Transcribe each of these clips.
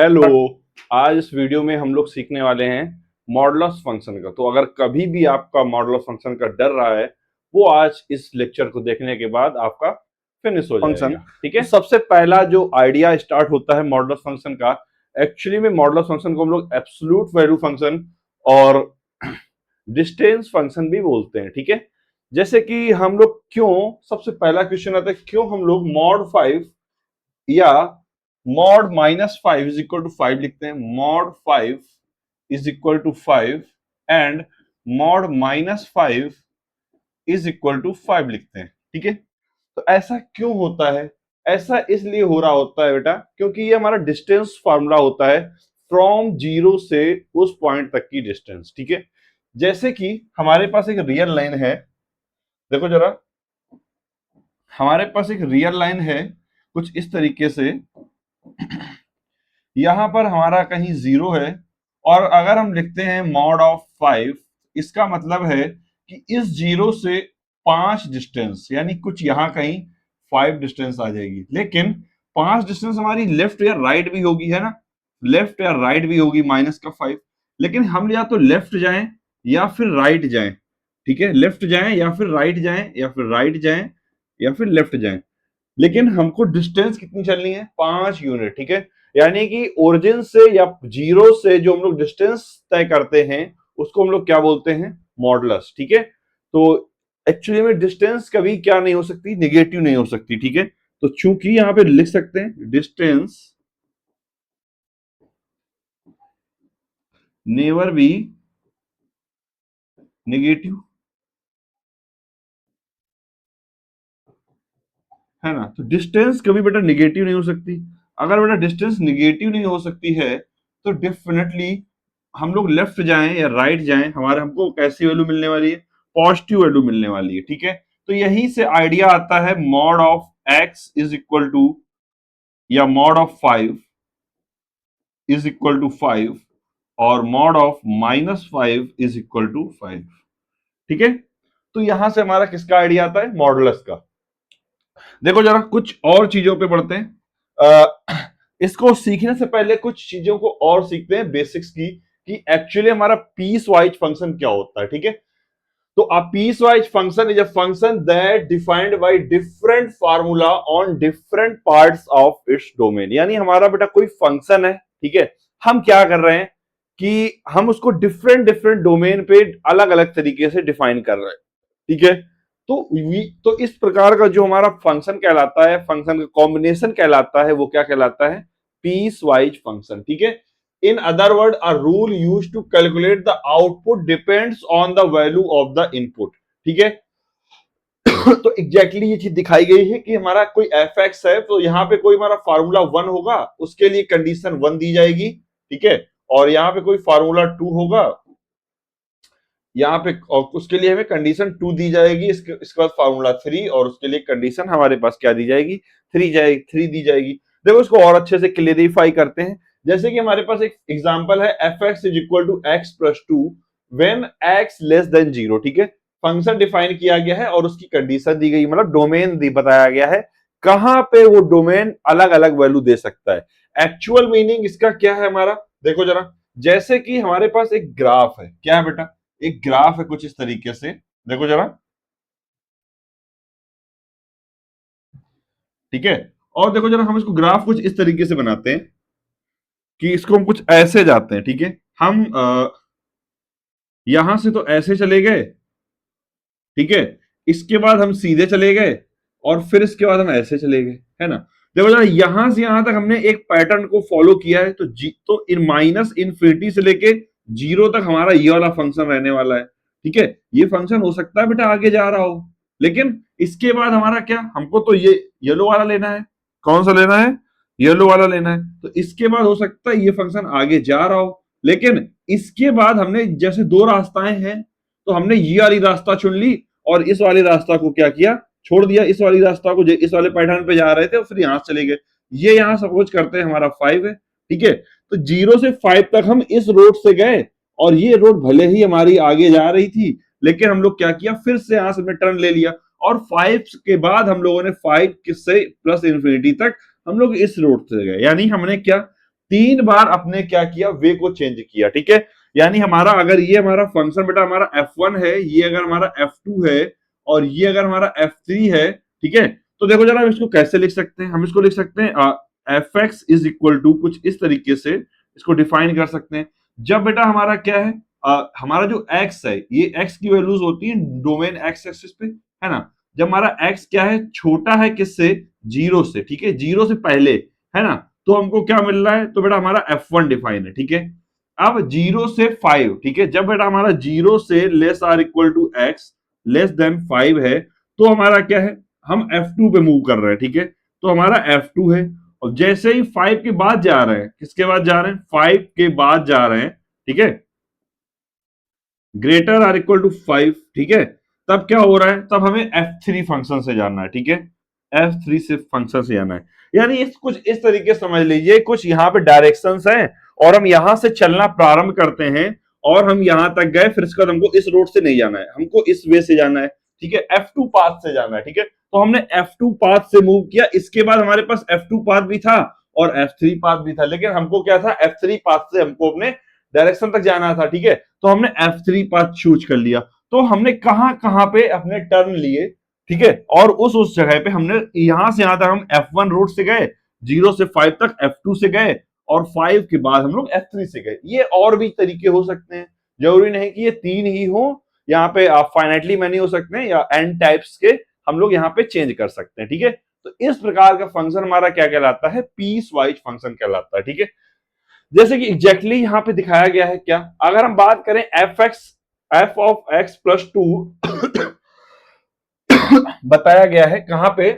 Hello. आज इस video में हम लोग सीखने वाले हैं मॉडुलस फंक्शन का। तो अगर कभी भी आपका मॉडुलस फंक्शन का डर रहा है, वो आज इस लेक्चर को देखने के बाद आपका फिनिश हो फंक्शन। जाएगा। ठीक है, तो सबसे पहला जो आइडिया स्टार्ट होता है मॉडुलस फंक्शन का, एक्चुअली में मॉडुलस फंक्शन को हम लोग एब्सोल्यूट वैल्यू फंक्शन और डिस्टेंस फंक्शन भी बोलते हैं। ठीक है, जैसे कि हम लोग क्यों, सबसे पहला क्वेश्चन आता है क्यों हम लोग मॉड 5 या मॉड -5 इज इक्वल टू 5 लिखते हैं। Mod 5 is equal to 5 and mod -5 is equal to 5 लिखते हैं। ठीक है, तो ऐसा क्यों होता है? ऐसा इसलिए हो रहा होता है बेटा, क्योंकि ये हमारा डिस्टेंस फार्मूला होता है फ्रॉम जीरो से उस पॉइंट तक की डिस्टेंस। ठीक है, जैसे कि हमारे पास एक रियल लाइन है, देखो जरा, हमारे पास एक रियल लाइन है कुछ इस तरीके से। यहां पर हमारा कहीं जीरो है और अगर हम लिखते हैं मॉड ऑफ 5, इसका मतलब है कि इस जीरो से 5 डिस्टेंस, यानी कुछ यहां कहीं 5 डिस्टेंस आ जाएगी। लेकिन 5 डिस्टेंस हमारी लेफ्ट या राइट भी होगी, है ना, लेफ्ट या राइट भी होगी माइनस का 5। लेकिन हम या तो लेफ्ट जाएं या फिर राइट जाएं। ठीक है, लेफ्ट जाएं या फिर राइट जाएं या फिर राइट जाएं या फिर लेफ्ट जाएं, लेकिन हमको डिस्टेंस कितनी चलनी है? 5 यूनिट। ठीक है, यानी कि ओरिजिन से या जीरो से जो हम लोग डिस्टेंस तय करते हैं उसको हम लोग क्या बोलते हैं? मॉडुलस। ठीक है, तो एक्चुअली में डिस्टेंस कभी क्या नहीं हो सकती? निगेटिव नहीं हो सकती। ठीक है, तो चूंकि यहां पे लिख सकते हैं डिस्टेंस नेवर बी निगेटिव, है ना, तो डिस्टेंस कभी बेटा निगेटिव नहीं हो सकती। अगर बेटा डिस्टेंस निगेटिव नहीं हो सकती है तो डेफिनेटली हम लोग लेफ्ट जाएं या राइट जाएं, हमारे हमको कैसी वैल्यू मिलने वाली है? पॉजिटिव वैल्यू मिलने वाली है। ठीक है, तो यहीं से आइडिया आता है mod of x is equal to या mod of 5 is equal to 5 और mod of -5 is equal to 5। ठीक है, तो यहां से हमारा किसका आइडिया आता है? मॉडुलस का। देखो जरा कुछ और चीजों पे बढ़ते हैं। इसको सीखने से पहले कुछ चीजों को और सीखते हैं बेसिक्स की, कि एक्चुअली हमारा पीस वाइज फंक्शन क्या होता है। ठीक है, तो a piecewise function is a function that defined by different formula on different parts of its domain. यानी हमारा बेटा कोई फंक्शन है, ठीक है, हम क्या कर रहे हैं कि हम उसको डिफरेंट डिफरेंट डोमेन पे अलग अलग तरीके से डिफाइन कर रहे हैं। ठीक है, तो इस प्रकार का जो हमारा फंक्शन कहलाता है, फंक्शन का कॉम्बिनेशन कहलाता है, वो क्या कहलाता है? Piecewise function. ठीक है, in other word a rule use to calculate the output depends on the value of the input. ठीक है, तो एग्जैक्टली ये चीज दिखाई गई है कि हमारा कोई एफ एक्स है, तो यहाँ पे कोई हमारा फार्मूला 1 होगा, उसके लिए कंडीशन 1 दी जाएगी। ठीक है, और यहाँ पे कोई फार्मूला 2 होगा, यहाँ पे और उसके लिए हमें कंडीशन 2 दी जाएगी। इसके बाद फार्मूला 3 और उसके लिए कंडीशन हमारे पास क्या दी जाएगी? 3 दी जाएगी। देखो इसको और अच्छे से क्लियरिफाई करते हैं। जैसे कि हमारे पास एक एग्जांपल है f x is equal to x plus 2 when x less than 0। ठीक है, फंक्शन डिफाइन किया गया है और उसकी कंडीशन दी गई, मतलब डोमेन बताया गया है कहां पे वो डोमेन अलग अलग वैल्यू दे सकता है। एक्चुअल मीनिंग इसका क्या है हमारा? देखो जरा, जैसे कि हमारे पास एक ग्राफ है, क्या है बेटा? एक ग्राफ है कुछ इस तरीके से, देखो जरा। ठीक है, और देखो जरा, हम इसको ग्राफ कुछ इस तरीके से बनाते हैं कि इसको हम कुछ ऐसे जाते हैं। ठीक है, हम यहां से तो ऐसे चले गए, ठीक है, इसके बाद हम सीधे चले गए और फिर इसके बाद हम ऐसे चले गए, है ना। देखो जरा, यहां से यहां तक हमने एक पैटर्न को फॉलो किया है, तो इन माइनस इनफिनिटी से लेके 0 तक हमारा ये वाला फंक्शन रहने वाला है। ठीक है, ये फंक्शन हो सकता है बेटा आगे जा रहा हो, लेकिन इसके बाद हमारा क्या, हमको तो ये येलो वाला लेना है। कौन सा लेना है? येलो वाला लेना है। तो इसके बाद हो सकता है ये फंक्शन आगे जा रहा हो, लेकिन इसके बाद हमने जैसे दो रास्ताएं हैं, तो हमने ये वाली रास्ता चुन ली और इस वाले रास्ता को क्या किया? छोड़ दिया। इस वाली रास्ता को, इस वाले पैटर्न पे जा रहे थे और फिर यहां चले गए। ये यहां सपोज करते हैं हमारा 5 है। ठीक है, तो 0 से 5 तक हम इस रोड से गए और ये रोड भले ही हमारी आगे जा रही थी, लेकिन हम लोग क्या किया, फिर से यहां से टर्न ले लिया और 5 के बाद हम लोगों ने 5 से प्लस इंफिनिटी तक हम लोग इस रोड से गए। यानी हमने क्या, 3 बार अपने क्या किया, वे को चेंज किया, ठीक है। यानी हमारा अगर ये हमारा फंक्शन बेटा हमारा f1 है, ये अगर हमारा f2 है और ये अगर हमारा f3 है, ठीक है। तो देखो जरा हम इसको कैसे लिख सकते हैं, हम इसको लिख सकते हैं fx इज इक्वल टू कुछ इस तरीके से इसको डिफाइन कर सकते हैं। जब बेटा हमारा क्या है, हमारा जो x है, ये x की वैल्यूज होती है डोमेन x एक्सिस पे, है ना। जब हमारा x क्या है, छोटा है किससे, 0 से, ठीक है, 0 से पहले, है ना। तो हमको क्या मिल रहा है, तो बेटा हमारा f1 डिफाइन है, ठीक है। अब 0 से 5, ठीक है, जब बेटा हमारा 0 से less or equal to x less than 5 है, तो हमारा क्या है, हम f2 पे मूव कर रहे हैं, ठीक है। तो हमारा f2 है, और जैसे ही 5 के बाद जा रहे हैं, किसके बाद जा रहे हैं, 5 के बाद जा रहे हैं, ठीक है, ग्रेटर आर इक्वल टू 5, ठीक है। तब क्या हो रहा है, तब हमें f3 फंक्शन से जाना है, ठीक है, f3 से फंक्शन से जाना है। यानी इस कुछ इस तरीके समझ लीजिए, कुछ यहाँ पे डायरेक्शंस हैं और हम यहां से चलना प्रारंभ करते हैं और हम यहां तक गए, फिर इसके बाद हमको इस रोड से नहीं जाना है, हमको इस वे से जाना है, ठीक है, f2 पाथ से जाना है, ठीक है। तो हमने f2 पाथ से मूव किया, इसके बाद हमारे पास f2 पाथ भी था और f3 पाथ भी था, लेकिन हमको क्या था, f3 पाथ से हमको अपने डायरेक्शन तक जाना था, ठीक है। तो हमने f3 पाथ चूज कर लिया। तो हमने कहां कहां पे अपने टर्न लिए, ठीक है, और उस जगह पे हमने यहां से यहां तक हम f1 रोड से गए, 0 से 5 तक f2 से गए और 5 के बाद हम लोग f3 से गए। ये और भी तरीके हो सकते हैं, जरूरी नहीं कि ये 3 ही हो, यहाँ पे आप फाइनाइटली मैनी हो सकते हैं या n टाइप्स के हम लोग यहाँ पे चेंज कर सकते हैं, ठीक है। तो इस प्रकार का फंक्शन हमारा क्या कहलाता है, पीस वाइज फंक्शन कहलाता है, ठीक है। जैसे कि एग्जैक्टली यहां पे दिखाया गया है, क्या अगर हम बात करें f ऑफ x प्लस 2 बताया गया है कहां पे,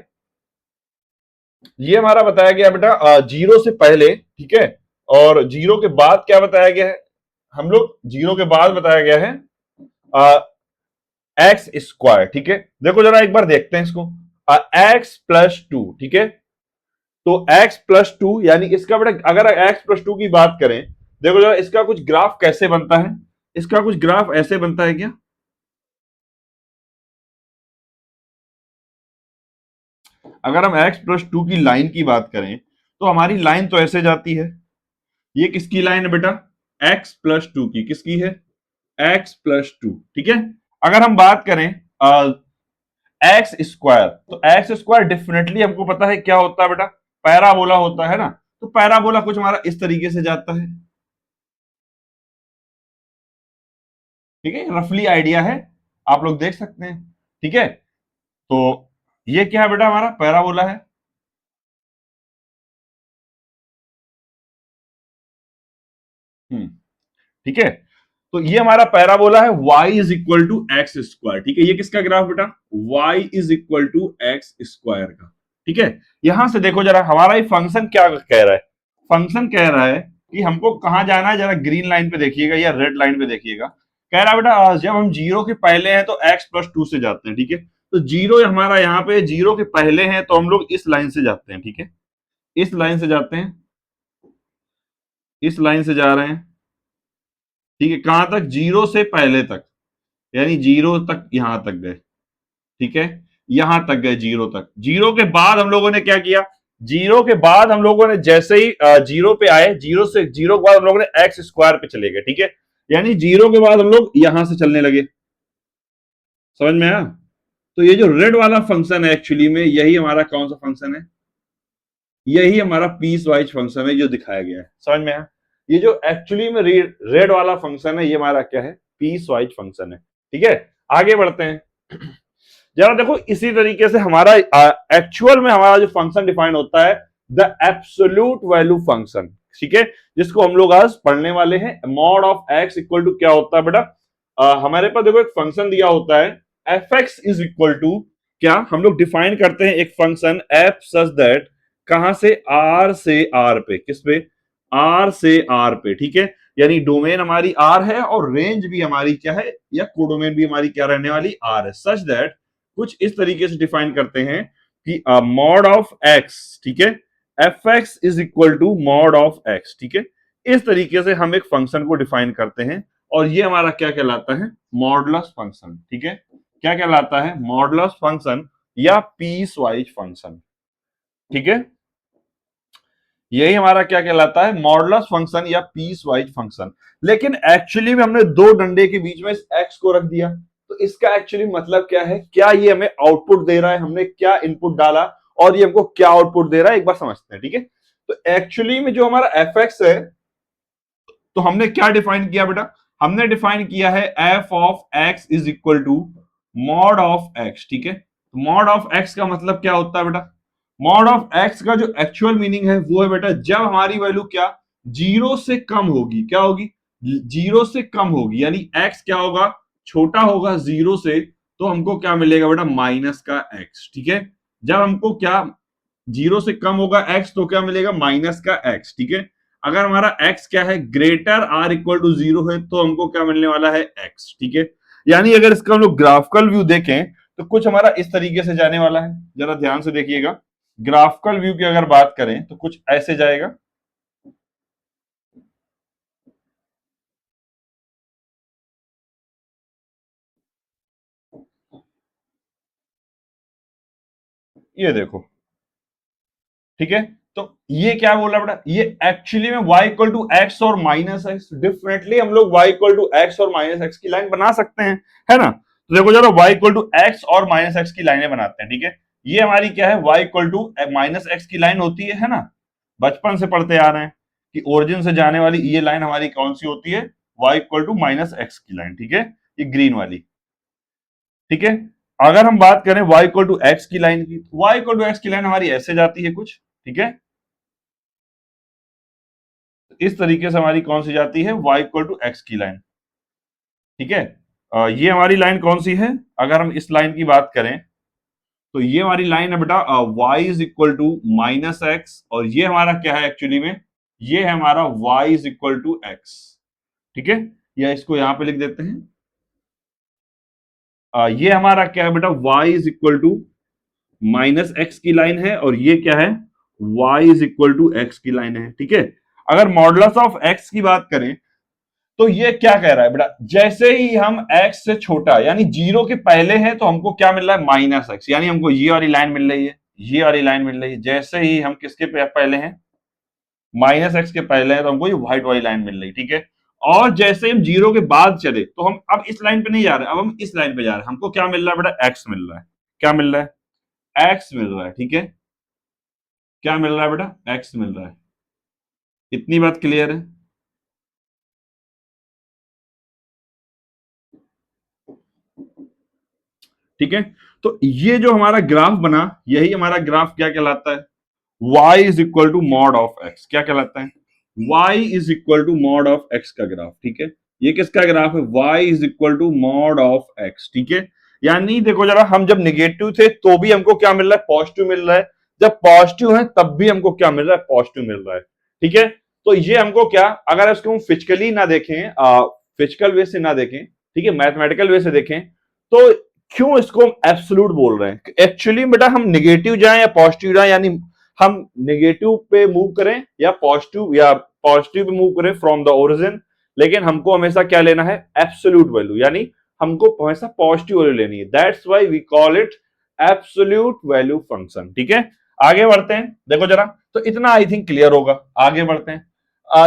ये हमारा बताया गया बेटा 0 से पहले, ठीक है, और 0 के बाद क्या बताया गया है, हम लोग 0 के बाद बताया गया है एक्स स्क्वायर, ठीक है। देखो जरा एक बार देखते हैं इसको, एक्स प्लस 2, ठीक है। तो x प्लस 2 यानी इसका बेटा अगर x प्लस 2 की बात करें, देखो जरा इसका कुछ ग्राफ कैसे बनता है, इसका कुछ ग्राफ ऐसे बनता है क्या, अगर हम x प्लस 2 की लाइन की बात करें तो हमारी लाइन तो ऐसे जाती है, ये किसकी लाइन है बेटा, x प्लस 2 की, किसकी है, x प्लस 2, ठीक है। अगर हम बात करें एक्स स्क्वायर, तो एक्स स्क्वायर डेफिनेटली हमको पता है क्या होता है बेटा, पैराबोला होता है ना। तो पैराबोला कुछ हमारा इस तरीके से जाता है, ठीक है, रफली आइडिया है, आप लोग देख सकते हैं, ठीक है। तो ये क्या है बेटा, हमारा पैराबोला है, ठीक है। तो ये हमारा पैराबोला है y is equal to x square, ठीक है। ये किसका ग्राफ बेटा, y is equal to x square का, ठीक है। यहां से देखो जरा हमारा ये फंक्शन क्या कह रहा है, फंक्शन कह रहा है कि हमको कहां जाना है, जरा ग्रीन लाइन पे देखिएगा या रेड लाइन पे देखिएगा। कह रहा है बेटा जब हम 0 के पहले हैं तो x प्लस 2 से जाते हैं, ठीक है। तो 0 हमारा यहाँ पे 0 के पहले हैं तो हम लोग इस लाइन से जाते हैं, ठीक है, इस लाइन से जाते हैं, इस लाइन से जा रहे हैं, ठीक है, कहां तक, 0 से पहले तक, यानी 0 तक यहां तक गए, ठीक है, यहां तक गए 0 तक। 0 के बाद हम लोगों ने क्या किया, 0 के बाद हम लोगों ने जैसे ही 0 पे आए, 0 के बाद हम लोगों ने एक्स स्क्वायर पे चले गए, ठीक है। यानी 0 के बाद हम लोग यहां से चलने लगे, समझ में आया। तो ये जो रेड वाला फंक्शन है एक्चुअली में यही हमारा कौन सा फंक्शन है, यही हमारा पीस वाइज फंक्शन है जो दिखाया गया है, समझ में आया। ये जो एक्चुअली में रेड वाला फंक्शन है ये हमारा क्या है, पीस वाइज फंक्शन है, ठीक है। आगे बढ़ते हैं, जरा देखो इसी तरीके से हमारा एक्चुअल में हमारा जो फंक्शन डिफाइन होता है, द एब्सोल्यूट वैल्यू फंक्शन, ठीक है, जिसको हम लोग आज पढ़ने वाले हैं। Mod of x equal to क्या होता है बेटा, हमारे पास देखो एक फंक्शन दिया होता है f x is equal to क्या, हम लोग डिफाइन करते हैं एक फंक्शन एफ सच दैट, कहां से, आर से आर पे, किस पे, आर से आर पे, ठीक है। यानी डोमेन हमारी आर है और रेंज भी हमारी क्या है, या कोडोमेन भी हमारी क्या रहने वाली, आर है, सच दैट कुछ इस तरीके से डिफाइन करते हैं कि मॉड ऑफ एक्स, ठीक है, f x is equal to mod of x, ठीक है। इस तरीके से हम एक फंक्शन को डिफाइन करते हैं और ये हमारा क्या कहलाता है, मॉडुलस फंक्शन, ठीक है। क्या कहलाता है, मॉडुलस फंक्शन या पीस वाइज फंक्शन, ठीक है। यही हमारा क्या कहलाता है, मॉडुलस फंक्शन या पीस वाइज फंक्शन। लेकिन एक्चुअली में हमने दो डंडे के बीच में इस एक्स को रख दिया, तो इसका एक्चुअली मतलब क्या है, क्या ये हमें आउटपुट दे रहा है, हमने क्या इनपुट डाला और ये हमको क्या आउटपुट दे रहा है, एक बार समझते हैं, ठीक है। तो एक्चुअली में जो हमारा एफ एक्स है, तो हमने क्या डिफाइन किया बेटा, हमने डिफाइन किया है f of x is equal to mod of x, ठीक है। तो मॉड ऑफ एक्स का मतलब क्या होता है बेटा, मॉड ऑफ एक्स का जो एक्चुअल मीनिंग है वो है बेटा, जब हमारी वैल्यू क्या जीरो से कम होगी, क्या होगी, जीरो से कम होगी, यानी एक्स क्या होगा, छोटा होगा जीरो से, तो हमको क्या मिलेगा बेटा, माइनस का एक्स, ठीक है। जब हमको क्या जीरो से कम होगा एक्स, तो क्या मिलेगा, माइनस का एक्स, ठीक है। अगर हमारा x क्या है, greater or equal to zero है, तो हमको क्या मिलने वाला है, x, ठीक है। यानी अगर इसका हम लोग ग्राफिकल व्यू देखें तो कुछ हमारा इस तरीके से जाने वाला है, जरा ध्यान से देखिएगा। ग्राफिकल व्यू की अगर बात करें तो कुछ ऐसे जाएगा, ये देखो, ठीक है। तो ये क्या बोला बेटा, ये एक्चुअली में y इक्वल टू एक्स और माइनस एक्स, डिफरेंटली हम लोग y इक्वल टू एक्स और माइनस एक्स की लाइन बना सकते हैं, है ना। तो देखो जरा, y इक्वल टू एक्स और माइनस एक्स की लाइनें बनाते हैं, ठीक है। ये हमारी क्या है, y equal to minus x की लाइन होती है ना। बचपन से पढ़ते आ रहे हैं कि ओरिजिन से जाने वाली ये लाइन हमारी कौन सी होती है, y equal to minus x की लाइन, ठीक है, ये ग्रीन वाली, ठीक है। अगर हम बात करें y इक्वल टू एक्स की लाइन की, y इक्वल टू एक्स की लाइन हमारी ऐसे जाती है कुछ, ठीक है। इस तरीके से हमारी कौन सी जाती है, y इक्वल टू एक्स की लाइन, ठीक है। ये हमारी लाइन कौन सी है, अगर हम इस लाइन की बात करें तो ये हमारी लाइन है बेटा y is equal to minus x, और ये हमारा क्या है एक्चुअली में, ये है हमारा y is equal to x, ठीक है। या इसको यहां पे लिख देते हैं, ये हमारा क्या है बेटा, y is equal to minus x की लाइन है, और ये क्या है, y is equal to x की लाइन है, ठीक है। अगर मॉडुलस ऑफ x की बात करें तो ये क्या कह रहा है बेटा, जैसे ही हम x से छोटा यानी जीरो के पहले हैं, तो हमको क्या मिल रहा है, माइनस एक्स, यानी हमको ये वाली लाइन मिल रही है, ये वाली लाइन मिल रही है। जैसे ही हम किसके पहले हैं, माइनस एक्स के पहले हैं, तो हमको ये व्हाइट वाली लाइन मिल रही है, ठीक है। और जैसे हम जीरो के बाद चले, तो हम अब इस लाइन पे नहीं जा रहे, अब हम इस लाइन पे जा रहे हैं, हमको क्या मिल रहा है बेटा, एक्स मिल रहा है, क्या मिल रहा है, एक्स मिल रहा है, ठीक है। क्या मिल रहा है बेटा, एक्स मिल रहा है। इतनी बात क्लियर है। ठीक है, तो ये जो हमारा ग्राफ बना, यही हमारा ग्राफ क्या कहलाता है, y is equal to mod of x, क्या कहलाता है, y is equal to mod of x का ग्राफ, ठीक है। ये किसका ग्राफ है, y is equal to mod of x, ठीक है। यानी देखो जरा, हम जब निगेटिव थे तो भी हमको क्या मिल रहा है, पॉजिटिव मिल रहा है, जब पॉजिटिव है तब भी हमको क्या मिल रहा है, पॉजिटिव मिल रहा है, ठीक है। तो ये हमको क्या, अगर इसको हम फिजिकली ना देखें, फिजिकल वे से ना देखें, ठीक है, मैथमेटिकल वे से देखें, तो क्यों इसको हम एब्सोल्यूट बोल रहे हैं, एक्चुअली बेटा हम निगेटिव जाएं या पॉजिटिव जाएं, यानी हम नेगेटिव पे मूव करें या पॉजिटिव पे मूव करें फ्रॉम द ओरिजिन, लेकिन हमको हमेशा क्या लेना है, एब्सोल्यूट वैल्यू, यानी हमको हमेशा पॉजिटिव वैल्यू लेनी है, that's why we call it absolute value function, ठीक है। आगे बढ़ते हैं, देखो जरा, तो इतना आई थिंक क्लियर होगा। आगे बढ़ते हैं,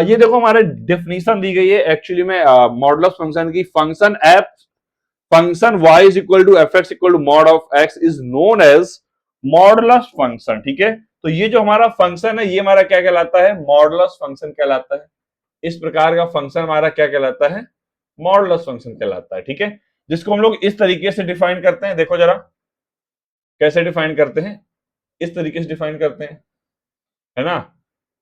ये देखो हमारे डेफिनेशन दी गई है एक्चुअली में मॉडुलस फंक्शन की, function y is equal to fx equal to mod of x is known as modulus function, ठीक है। तो ये जो हमारा फंक्शन है, ये हमारा क्या कहलाता है, मॉडुलस फंक्शन कहलाता है। इस प्रकार का फंक्शन हमारा क्या कहलाता है, मॉडुलस फंक्शन कहलाता है, ठीक है। जिसको हम लोग इस तरीके से डिफाइन करते हैं, देखो जरा कैसे डिफाइन करते हैं, इस तरीके से डिफाइन करते हैं, है ना।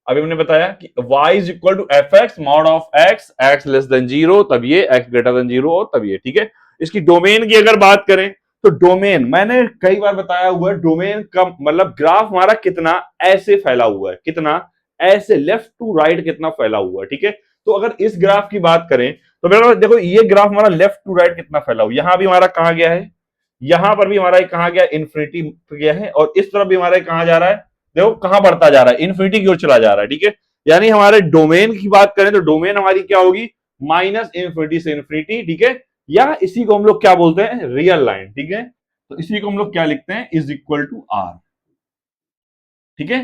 अभी हमने बताया कि y is equal to f x mod of x, x less than zero तब ये, एक्स ग्रेटर देन जीरो और तब ये, ठीक है। इसकी डोमेन की अगर बात करें, तो डोमेन मैंने कई बार बताया हुआ है, डोमेन का मतलब ग्राफ हमारा कितना ऐसे फैला हुआ है, कितना ऐसे लेफ्ट टू राइट कितना फैला हुआ है, ठीक है। तो अगर इस ग्राफ की बात करें, तो मेरा देखो ये ग्राफ हमारा लेफ्ट टू राइट कितना फैला हुआ, यहां भी हमारा कहां गया है, यहां पर भी हमारा कहां गया, इन्फिनिटी गया है, और इस तरफ भी हमारा कहां जा रहा है, देखो कहां बढ़ता जा रहा है, इन्फिनिटी की ओर चला जा रहा है, ठीक है। यानी हमारे डोमेन की बात करें तो डोमेन हमारी क्या होगी, माइनस इन्फिनिटी से इन्फिनिटी, ठीक है। या इसी को हम लोग क्या बोलते हैं, रियल लाइन, ठीक है। तो इसी को हम लोग क्या लिखते हैं, इज इक्वल टू आर, ठीक है।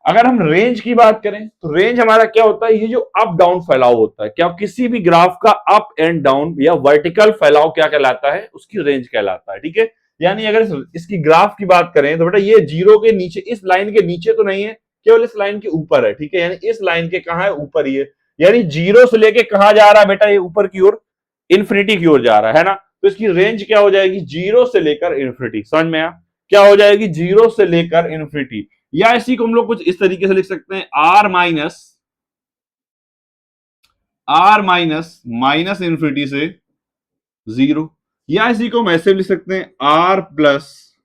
अगर हम रेंज की बात करें तो रेंज हमारा क्या होता है, ये जो अप डाउन फैलाव होता है, क्या किसी भी ग्राफ का अप एंड डाउन या वर्टिकल फैलाव क्या कहलाता है, उसकी रेंज कहलाता है। ठीक है, यानी अगर इसकी ग्राफ की बात करें तो बेटा ये जीरो के नीचे, इस लाइन के नीचे तो नहीं है, केवल इस लाइन के ऊपर है। ठीक है, यानी इस लाइन के कहा है, ऊपर ही है। यानी जीरो से लेके कहा जा रहा है बेटा, ये ऊपर की ओर, इन्फिनिटी की ओर जा रहा है ना। तो इसकी रेंज क्या हो जाएगी, जीरो से लेकर इन्फिनिटी। समझ में आया, क्या हो जाएगी, जीरो से लेकर इन्फिनिटी। या इसी को हम लोग कुछ इस तरीके से लिख सकते हैं, आर माइनस माइनस इन्फिनिटी से जीरो। या इसी को हम ऐसे लिख सकते हैं, आर प्लस,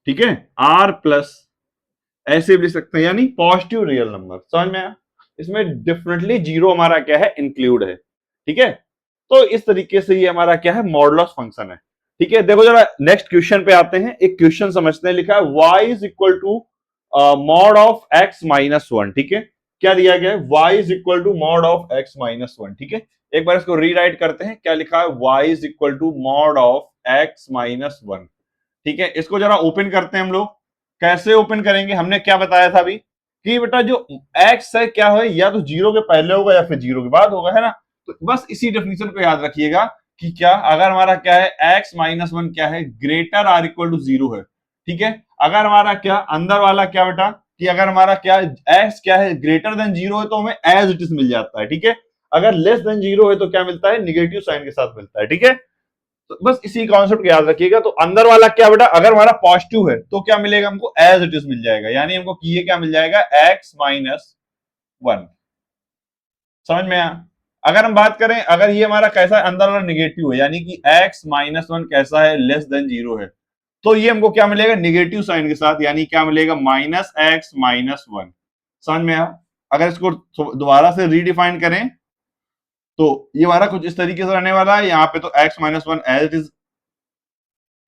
ठीक है, आर प्लस, ऐसे भी लिख सकते हैं, यानी पॉजिटिव रियल नंबर। समझ में आया, इसमें डेफिनेटली जीरो हमारा क्या है, इंक्लूड है। ठीक है, तो इस तरीके से ये हमारा क्या है, मॉडुलस फंक्शन है। ठीक है, देखो जरा नेक्स्ट क्वेश्चन पे आते हैं, एक क्वेश्चन समझते हैं। लिखा है y is equal to mod of x minus one. ठीक है, क्या दिया गया है, y is equal to mod of x minus one. ठीक है, एक बार इसको रीराइट करते हैं, क्या लिखा है, y is equal to mod of x minus one. ठीक है, इसको जरा ओपन करते हैं हम लोग। कैसे ओपन करेंगे, हमने क्या बताया था अभी कि बेटा जो x है क्या है, या तो जीरो के पहले होगा या फिर जीरो के बाद होगा, है ना। तो बस इसी डेफिनेशन को याद रखिएगा कि क्या, अगर हमारा क्या है, x माइनस वन क्या है, greater or equal to zero है। ठीक है, अगर हमारा क्या अंदर वाला क्या बेटा, कि अगर हमारा क्या x क्या है, ग्रेटर देन जीरो है, तो हमें एज इट इज मिल जाता है। ठीक है, अगर लेस देन जीरो है तो क्या मिलता है, निगेटिव साइन के साथ मिलता है। ठीक है, तो बस इसी कॉन्सेप्ट को याद रखिएगा। तो अंदर वाला क्या बेटा, अगर हमारा पॉजिटिव है तो क्या मिलेगा हमको, एज इट इज मिल जाएगा, यानी हमको ये क्या मिल जाएगा, x माइनस वन। समझ में आया। अगर हम बात करें, अगर ये हमारा कैसा है, अंदर वाला निगेटिव है, यानी कि x माइनस वन कैसा है, लेस देन जीरो है, तो ये हमको क्या मिलेगा, निगेटिव साइन के साथ, यानी क्या मिलेगा, माइनस एक्स माइनस वन। समझ में आया। अगर इसको दोबारा से रीडिफाइन करें तो ये हमारा कुछ इस तरीके से रहने वाला है, यहाँ पे तो x minus one as it is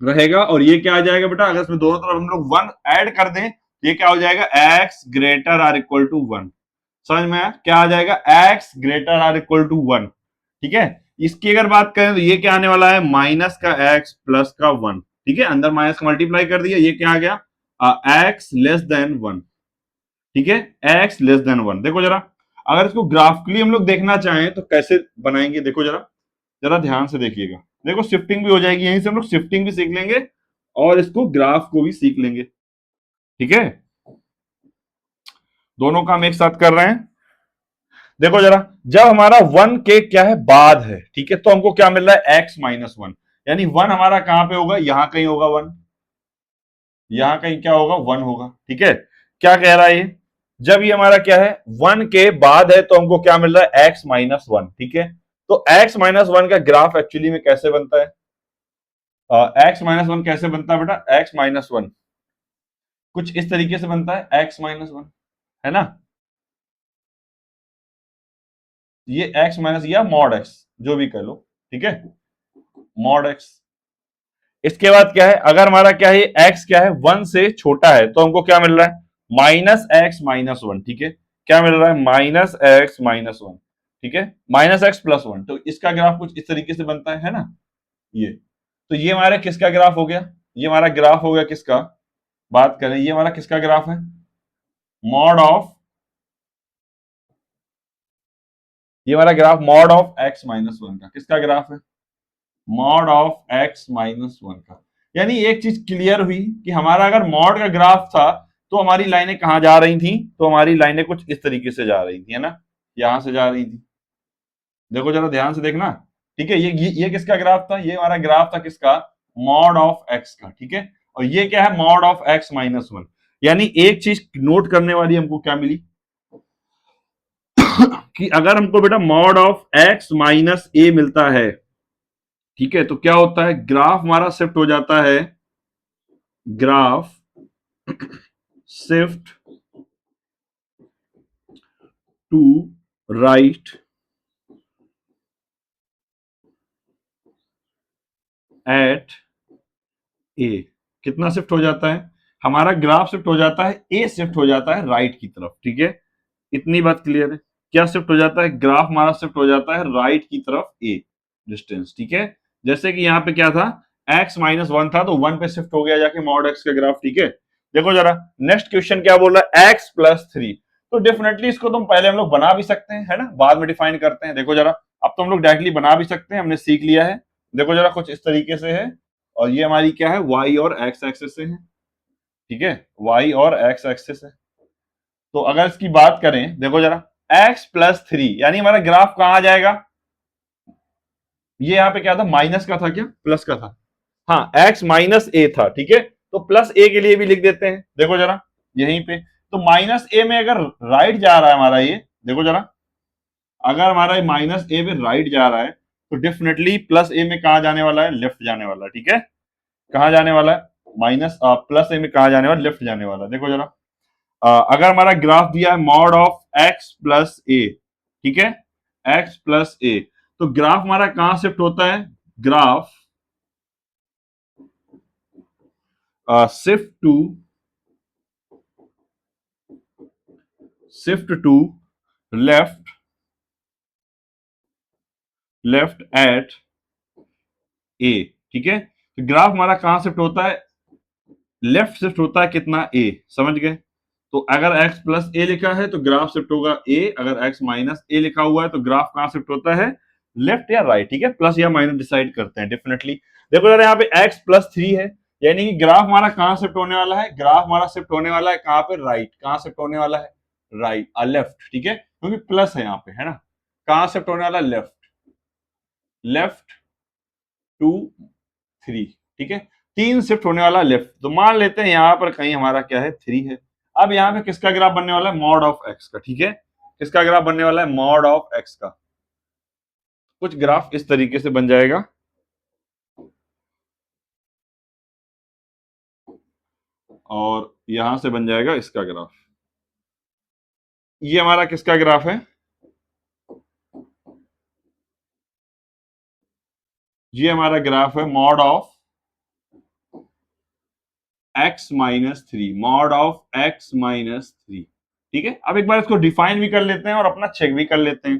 रहेगा, और ये क्या आ जाएगा बेटा, अगर इसमें दोनों तरफ हम लोग वन ऐड कर दें, ये क्या हो जाएगा, x greater or equal to one. समझ में आया, क्या आ जाएगा, x greater or equal to one. ठीक है, इसकी अगर बात करें तो ये क्या आने वाला है, माइनस का x प्लस का वन। ठीक है, अंदर माइनस का मल्टीप्लाई कर दिया, ये क्या आ गया, x लेस देन वन। ठीक है, x लेस देन वन। देखो जरा, अगर इसको ग्राफिकली हम लोग देखना चाहें तो कैसे बनाएंगे, देखो जरा, जरा ध्यान से देखिएगा। देखो शिफ्टिंग भी हो जाएगी, यहीं से हम लोग शिफ्टिंग भी सीख लेंगे और इसको ग्राफ को भी सीख लेंगे। ठीक है, दोनों काम एक साथ कर रहे हैं। देखो जरा, जब हमारा वन के क्या है, बाद है, ठीक है, तो हमको क्या मिल रहा है, एक्स माइनस वन। यानी वन हमारा कहां पे होगा, यहां कहीं होगा वन, यहां कहीं क्या होगा, वन होगा। ठीक है, क्या कह रहा है ये, जब ये हमारा क्या है, वन के बाद है, तो हमको क्या मिल रहा है, एक्स माइनस वन। ठीक है, तो एक्स माइनस वन का ग्राफ एक्चुअली में कैसे बनता है, एक्स माइनस वन कैसे बनता है बेटा, एक्स माइनस वन कुछ इस तरीके से बनता है, एक्स माइनस वन, है ना, ये एक्स माइनस या मॉड एक्स, जो भी कह लो। ठीक है, मॉड एक्स। इसके बाद क्या है, अगर हमारा क्या है, एक्स क्या है, वन से छोटा है, तो हमको क्या मिल रहा है, माइनस एक्स माइनस वन। ठीक है, क्या मिल रहा है, माइनस एक्स माइनस वन। ठीक है, माइनस एक्स प्लस वन, तो इसका ग्राफ कुछ इस तरीके से बनता है ना, ये। तो ये हमारा किसका ग्राफ हो गया, ये हमारा ग्राफ हो गया किसका, बात करें, ये हमारा किसका ग्राफ है, मॉड ऑफ, ये हमारा graph mod of x minus one का, किसका ग्राफ है, mod of x minus one का। यानी एक चीज क्लियर हुई कि हमारा अगर मॉड का ग्राफ था तो हमारी लाइनें कहां जा रही थी, तो हमारी लाइनें कुछ इस तरीके से जा रही थी, है ना, यहां से जा रही थी। देखो जरा ध्यान से देखना। ठीक है, ये किसका ग्राफ था, ये हमारा ग्राफ था किसका, मॉड ऑफ एक्स का। ठीक है, और ये क्या है, mod of x minus one. यानी एक चीज नोट करने वाली हमको क्या मिली, कि अगर हमको बेटा मॉड ऑफ एक्स माइनस ए मिलता है, ठीक है, तो क्या होता है, ग्राफ हमारा शिफ्ट हो जाता है, graph shift to right at a. कितना शिफ्ट हो जाता है, हमारा ग्राफ शिफ्ट हो जाता है, ए शिफ्ट हो जाता है राइट की तरफ। ठीक है, इतनी बात क्लियर है, क्या शिफ्ट हो जाता है, ग्राफ हमारा शिफ्ट हो जाता है राइट की तरफ ए डिस्टेंस। ठीक है, जैसे कि यहाँ पे क्या था, x माइनस वन था, तो वन पे शिफ्ट हो गया जाके मॉड एक्स का ग्राफ। ठीक है, देखो जरा नेक्स्ट क्वेश्चन क्या बोल रहा है, x+3। तो डेफिनेटली इसको तुम पहले हम लोग बना भी सकते हैं, है ना, बाद में डिफाइन करते हैं। देखो जरा, अब तो हम लोग डायरेक्टली बना भी सकते हैं, हमने सीख लिया है। देखो जरा कुछ इस तरीके से है, और ये हमारी क्या है, y और x एक्सिस से है, ठीक है, y और x एक्सिस है। तो अगर इसकी बात करें, देखो जरा x+3 यानी हमारा ग्राफ कहां आ जाएगा, ये यहाँ पे क्या था, माइनस का था क्या, प्लस का था, हाँ x-a था, ठीक है, तो प्लस a के लिए भी लिख देते हैं। देखो जरा यहीं पे, तो -a में अगर राइट जा रहा है हमारा ये, देखो जरा, अगर हमारा ये -a में राइट जा रहा है तो डेफिनेटली +a में कहा जाने वाला है, लेफ्ट जाने वाला है, ठीक है, कहा जाने वाला है, +a में कहा जाने वाला, लेफ्ट जाने वाला है। देखो जरा, अगर हमारा ग्राफ दिया है मॉड ऑफ x+a, ठीक है, x+a, तो ग्राफ हमारा कहां शिफ्ट होता है, graph shift to left at a, ठीक है, तो ग्राफ हमारा कहां शिफ्ट होता है, लेफ्ट शिफ्ट होता है कितना, ए, समझ गए। तो अगर x+a लिखा है तो ग्राफ शिफ्ट होगा a, अगर x-a लिखा हुआ है तो ग्राफ कहां शिफ्ट होता है, लेफ्ट या राइट, ठीक है, प्लस या माइनस डिसाइड करते हैं डेफिनेटली। देखो जरा यहाँ पे x+3 है, यानी कि ग्राफ हमारा कहां शिफ्ट होने वाला है, ग्राफ हमारा शिफ्ट होने वाला है कहां पे, राइट, कहां शिफ्ट होने वाला है, राइट, लेफ्ट, ठीक है, क्योंकि प्लस है यहाँ पे, है ना, कहां शिफ्ट होने वाला, लेफ्ट, लेफ्ट टू 3, ठीक है, 3 शिफ्ट होने वाला लेफ्ट, तो मान लेते हैं यहां पर कहीं हमारा क्या है, 3 है। अब यहाँ पे किसका ग्राफ बनने वाला है, मॉड ऑफ एक्स का, ठीक है, किसका ग्राफ बनने वाला है, मॉड ऑफ एक्स का। कुछ ग्राफ इस तरीके से बन जाएगा, और यहां से बन जाएगा इसका ग्राफ। ये हमारा किसका ग्राफ है, ये हमारा ग्राफ है mod of x-3, mod of x-3, ठीक है। अब एक बार इसको डिफाइन भी कर लेते हैं और अपना चेक भी कर लेते हैं।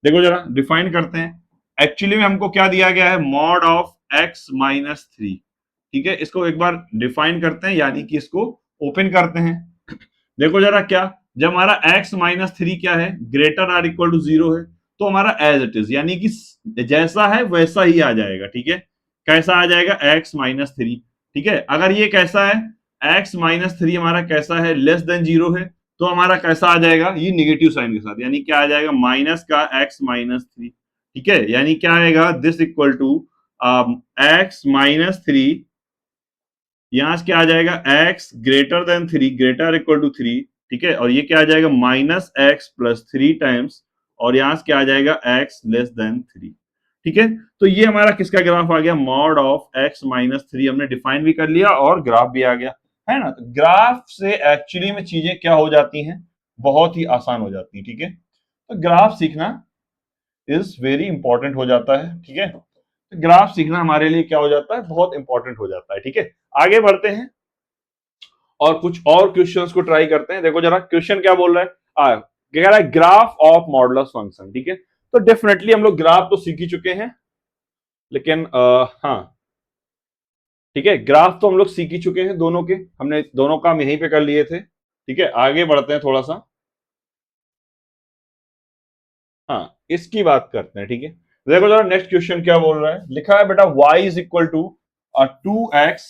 देखो जरा डिफाइन करते हैं, एक्चुअली में हमको क्या दिया गया है, मॉड ऑफ x-3, ठीक है, इसको एक बार डिफाइन करते हैं, यानी कि इसको ओपन करते हैं। देखो जरा क्या, जब हमारा x-3 क्या है, ग्रेटर आर इक्वल टू 0 है, तो हमारा एज इट इज, यानी कि जैसा है वैसा ही आ जाएगा, ठीक है, कैसा आ जाएगा, x-3, ठीक है। अगर ये कैसा है, x-3 हमारा कैसा है, लेस देन 0 है, तो हमारा कैसा आ जाएगा, ये निगेटिव साइन के साथ, यानी क्या आ जाएगा, माइनस का x-3, ठीक है, यानी क्या आएगा, दिस इक्वल टू x-3, यहां से क्या आ जाएगा, x greater than 3, greater equal to 3, ठीक है, और ये क्या आ जाएगा, -x+3 टाइम्स, और यहां से क्या आ जाएगा, x लेस देन 3, ठीक है। तो ये हमारा किसका ग्राफ आ गया, मॉड ऑफ x-3, हमने डिफाइन भी कर लिया और ग्राफ भी आ गया, है ना। तो ग्राफ से एक्चुअली में चीजें क्या हो जाती हैं, बहुत ही आसान हो जाती है, ठीक है। तो ग्राफ सीखना इज वेरी इंपॉर्टेंट हो जाता है, ठीक है, तो ग्राफ सीखना हमारे लिए क्या हो जाता है, बहुत इंपॉर्टेंट हो जाता है, ठीक है। आगे बढ़ते हैं और कुछ और क्वेश्चंस को ट्राई करते हैं। देखो जरा क्वेश्चन क्या बोल रहा है, कह रहा है ग्राफ ऑफ मॉडुलस फंक्शन, ठीक है, तो डेफिनेटली हम लोग ग्राफ तो सीख ही चुके हैं, लेकिन हाँ, ठीक है, ग्राफ तो हम लोग सीख ही चुके हैं, दोनों के हमने दोनों काम यहीं पे कर लिए थे, ठीक है। आगे बढ़ते हैं थोड़ा सा, हाँ इसकी बात करते हैं, ठीक है। देखो जरा नेक्स्ट क्वेश्चन क्या बोल रहा है, लिखा है बेटा y is equal to 2x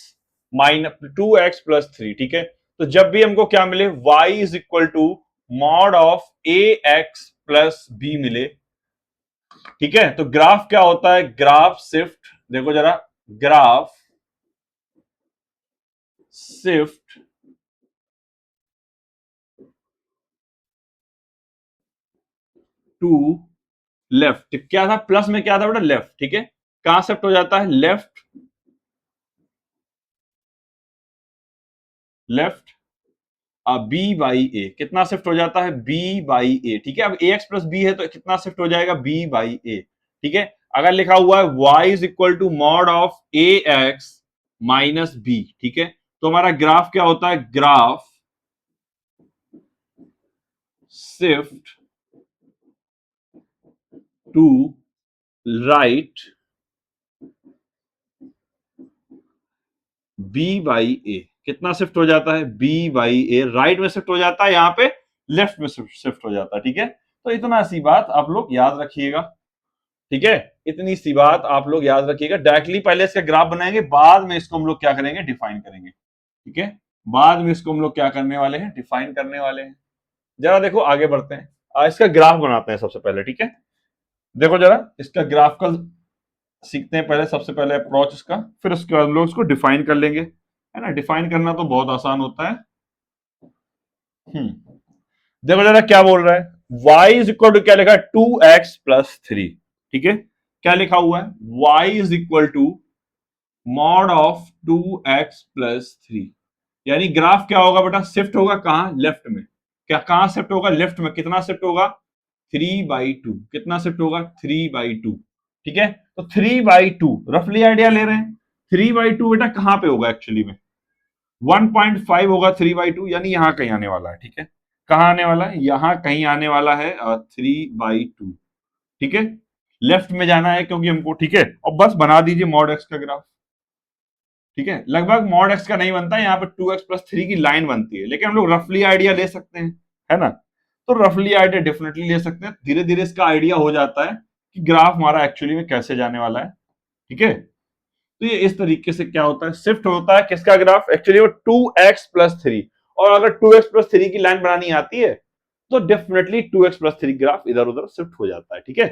ठीक है। तो जब भी हमको क्या मिले, y is equal to mod of ax+b मिले, ठीक है, तो ग्राफ क्या होता है, ग्राफ शिफ्ट, देखो जरा, ग्राफ शिफ्ट टू लेफ्ट, क्या था, प्लस में क्या था बेटा, लेफ्ट, ठीक है, कहां शिफ्ट हो जाता है, लेफ्ट, लेफ्ट b/a, कितना शिफ्ट हो जाता है, b/a, ठीक है। अब ax+b है तो कितना शिफ्ट हो जाएगा, b/a, ठीक है। अगर लिखा हुआ है y is equal to mod of ax-b, ठीक है, तो हमारा ग्राफ क्या होता है, graph shift to right b/a, कितना शिफ्ट हो जाता है, बी बाई ए राइट में शिफ्ट हो जाता है, यहाँ पे लेफ्ट में शिफ्ट हो जाता है। ठीक है, तो इतना सी बात आप लोग याद रखिएगा। ठीक है, इतनी सी बात आप लोग याद रखिएगा। डायरेक्टली पहले इसका ग्राफ बनाएंगे, बाद में इसको हम लोग क्या करेंगे, डिफाइन करेंगे। ठीक है, बाद में इसको हम लोग क्या करने वाले हैं, डिफाइन करने वाले हैं। जरा देखो आगे बढ़ते हैं, इसका ग्राफ बनाते हैं सबसे पहले। ठीक है, देखो जरा इसका ग्राफ का सीखते हैं पहले, सबसे पहले अप्रोच इसका, फिर उसके बाद हम लोग इसको डिफाइन कर लेंगे, है ना। डिफाइन करना तो बहुत आसान होता है। देखो जरा क्या बोल रहा है, y इज इक्वल टू क्या लिखा है, 2x प्लस 3। ठीक है, क्या लिखा हुआ है, y is equal to mod of 2x plus 3। यानी ग्राफ क्या होगा बेटा, शिफ्ट होगा कहां, लेफ्ट में। क्या कहां शिफ्ट होगा, लेफ्ट में। कितना शिफ्ट होगा, 3/2। कितना शिफ्ट होगा, 3/2। ठीक है, तो 3/2 रफली आइडिया ले रहे हैं। 3/2 बेटा कहां पे होगा एक्चुअली में, 1.5 होगा 3/2, यानी यहां कहीं आने वाला है। ठीक है, कहां आने वाला है, यहां कहीं आने वाला है 3/2। ठीक है, लेफ्ट में जाना है क्योंकि हमको। ठीक है, और बस बना दीजिए मॉड एक्स का ग्राफ। ठीक है, लगभग मॉड एक्स का नहीं बनता है, यहाँ पे 2x प्लस 3 की लाइन बनती है, लेकिन हम लोग रफली आइडिया ले सकते हैं, है ना। तो रफली आइडिया डेफिनेटली ले सकते हैं, धीरे धीरे इसका आइडिया हो जाता है कि ग्राफ हमारा एक्चुअली में कैसे जाने वाला है। ठीक है, तो ये इस तरीके से क्या होता है, शिफ्ट होता है किसका ग्राफ, एक्चुअली वो 2x प्लस 3। और अगर 2x प्लस 3 की लाइन बनानी आती है तो डेफिनेटली 2x प्लस 3 ग्राफ इधर उधर शिफ्ट हो जाता है। ठीक है,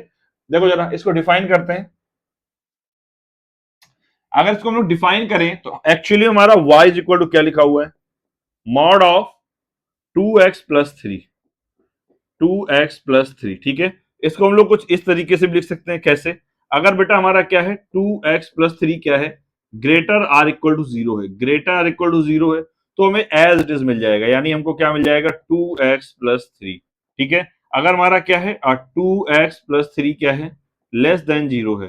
देखो जरा इसको डिफाइन करते हैं। अगर इसको हम लोग डिफाइन करें तो एक्चुअली हमारा y इज इक्वल टू क्या लिखा हुआ है, mod of 2x plus 3। 2x plus 3। ठीक है, इसको हम लोग कुछ इस तरीके से भी लिख सकते हैं, कैसे, अगर बेटा हमारा क्या है, 2x प्लस 3 क्या है, ग्रेटर आर इक्वल टू 0 है, ग्रेटर आर इक्वल टू 0 है, तो हमें एज इट इज मिल जाएगा, यानी हमको क्या मिल जाएगा, 2x प्लस 3। ठीक है, अगर हमारा क्या है, 2x प्लस 3 क्या है, लेस देन 0 है,